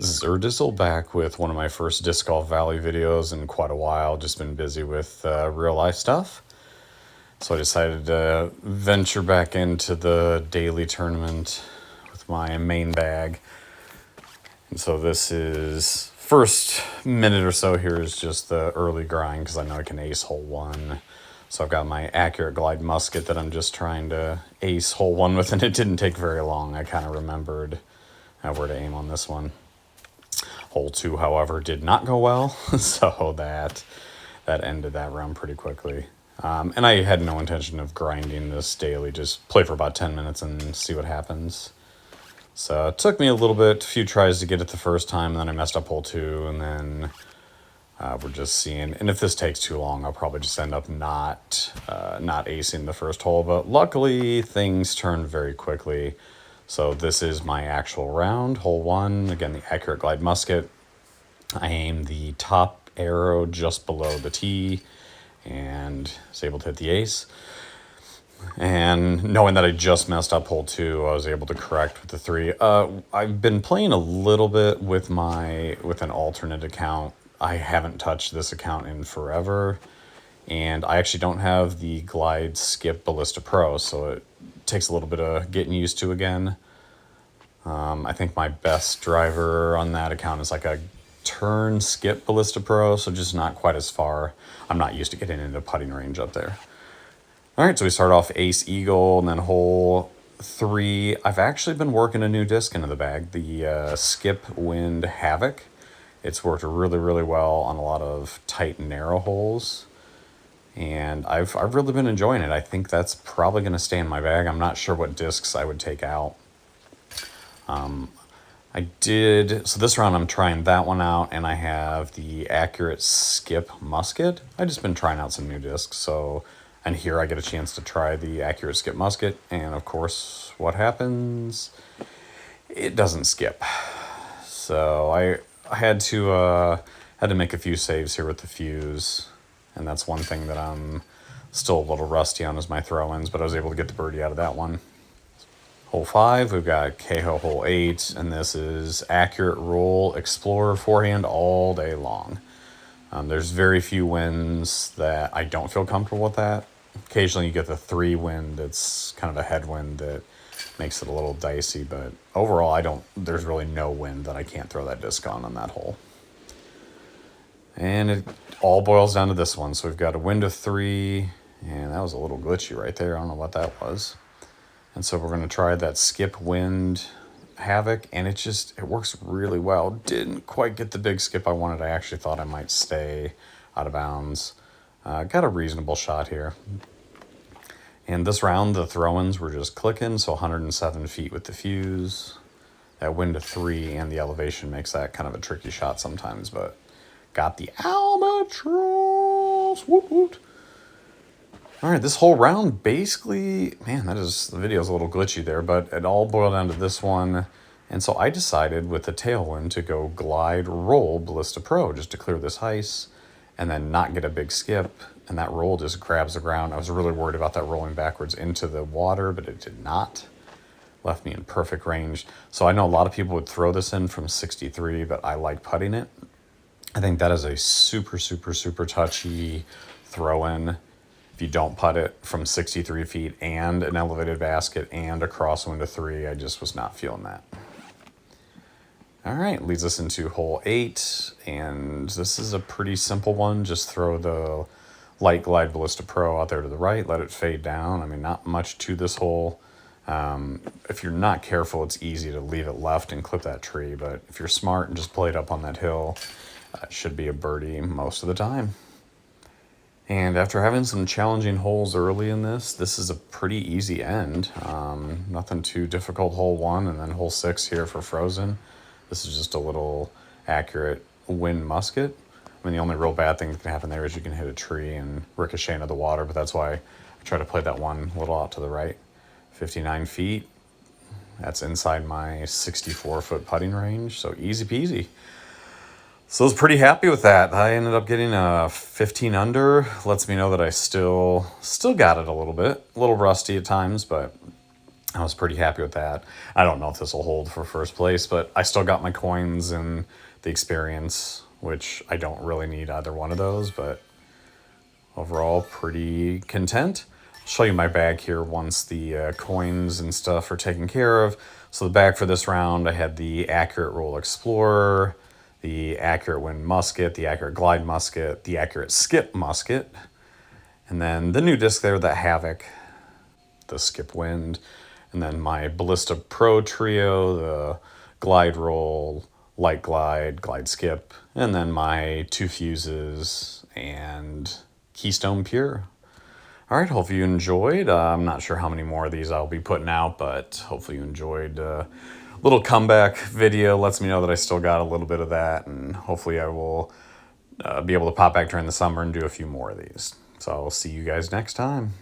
This is Urdizzle back with one of my first Disc Golf Valley videos in quite a while. Just been busy with real life stuff. So I decided to venture back into the daily tournament with my main bag. And so this is, first minute or so here is just the early grind because I know I can ace hole one. So I've got my accurate glide musket that I'm just trying to ace hole one with, and it didn't take very long. I kind of remembered where to aim on this one. Hole two, however, did not go well, so that ended that round pretty quickly. And I had no intention of grinding this daily, just play for about 10 minutes and see what happens. So it took me a little bit, a few tries to get it the first time, and then I messed up hole two, and then we're just seeing. And if this takes too long, I'll probably just end up not acing the first hole. But luckily, things turned very quickly. So this is my actual round, hole one. Again, the accurate glide musket. I aim the top arrow just below the tee and was able to hit the ace. And knowing that I just messed up hole two, I was able to correct with the three. I've been playing a little bit with an alternate account. I haven't touched this account in forever. And I actually don't have the Glide Skip Ballista Pro, so it takes a little bit of getting used to again. I think my best driver on that account is like a turn skip Ballista Pro, so just not quite as far. I'm not used to getting into putting range up there. All right, so we start off ace eagle, and then hole three. I've actually been working a new disc into the bag, the Skip Wind HAVOC. It's worked really, really well on a lot of tight, narrow holes. And I've really been enjoying it. I think that's probably going to stay in my bag. I'm not sure what discs I would take out. So this round I'm trying that one out, and I have the accurate skip musket. I've just been trying out some new discs, and here I get a chance to try the accurate skip musket, and of course, what happens? It doesn't skip. So I had to make a few saves here with the fuse. And that's one thing that I'm still a little rusty on is my throw-ins, but I was able to get the birdie out of that one. Hole five, we've got Kaho hole 8, and this is accurate roll, explorer, forehand all day long. There's very few winds that I don't feel comfortable with that. Occasionally you get the 3 wind that's kind of a headwind that makes it a little dicey, but overall there's really no wind that I can't throw that disc on that hole. And it all boils down to this one. So we've got a wind of 3, and that was a little glitchy right there. I don't know what that was. And so we're going to try that skip wind HAVOC, and it works really well. Didn't quite get the big skip I wanted. I actually thought I might stay out of bounds. Got a reasonable shot here. And this round, the throw-ins were just clicking, so 107 feet with the fuse. That wind of 3 and the elevation makes that kind of a tricky shot sometimes, but got the albatross. Whoop, whoop. All right, this whole round basically, man, the video's a little glitchy there, but it all boiled down to this one. And so I decided with the tailwind to go glide roll Ballista Pro just to clear this ice and then not get a big skip. And that roll just grabs the ground. I was really worried about that rolling backwards into the water, but it did not. Left me in perfect range. So I know a lot of people would throw this in from 63, but I like putting it. I think that is a super, super, super touchy throw-in. If you don't putt it from 63 feet and an elevated basket and a crosswind of 3, I just was not feeling that. All right, leads us into hole 8, and this is a pretty simple one. Just throw the Light Glide Ballista Pro out there to the right, let it fade down. I mean, not much to this hole. If you're not careful, it's easy to leave it left and clip that tree, but if you're smart and just play it up on that hill, it should be a birdie most of the time. And after having some challenging holes early in this is a pretty easy end. Nothing too difficult, hole 1, and then hole 6 here for frozen. This is just a little accurate wind musket. I mean, the only real bad thing that can happen there is you can hit a tree and ricochet into the water, but that's why I try to play that one a little out to the right. 59 feet. That's inside my 64-foot putting range, so easy peasy. So I was pretty happy with that. I ended up getting a 15 under. Lets me know that I still got it a little bit. A little rusty at times, but I was pretty happy with that. I don't know if this will hold for first place, but I still got my coins and the experience, which I don't really need either one of those, but overall pretty content. I'll show you my bag here once the coins and stuff are taken care of. So the bag for this round, I had the Accurate Roll Explorer, the Accurate Wind Musket, the Accurate Glide Musket, the Accurate Skip Musket, and then the new disc there, the HAVOC, the Skip Wind, and then my Ballista Pro Trio, the Glide Roll, Light Glide, Glide Skip, and then my 2 fuses and Keystone Pure. All right, hopefully you enjoyed. I'm not sure how many more of these I'll be putting out, but hopefully you enjoyed. Little comeback video lets me know that I still got a little bit of that, and hopefully I will be able to pop back during the summer and do a few more of these. So I'll see you guys next time.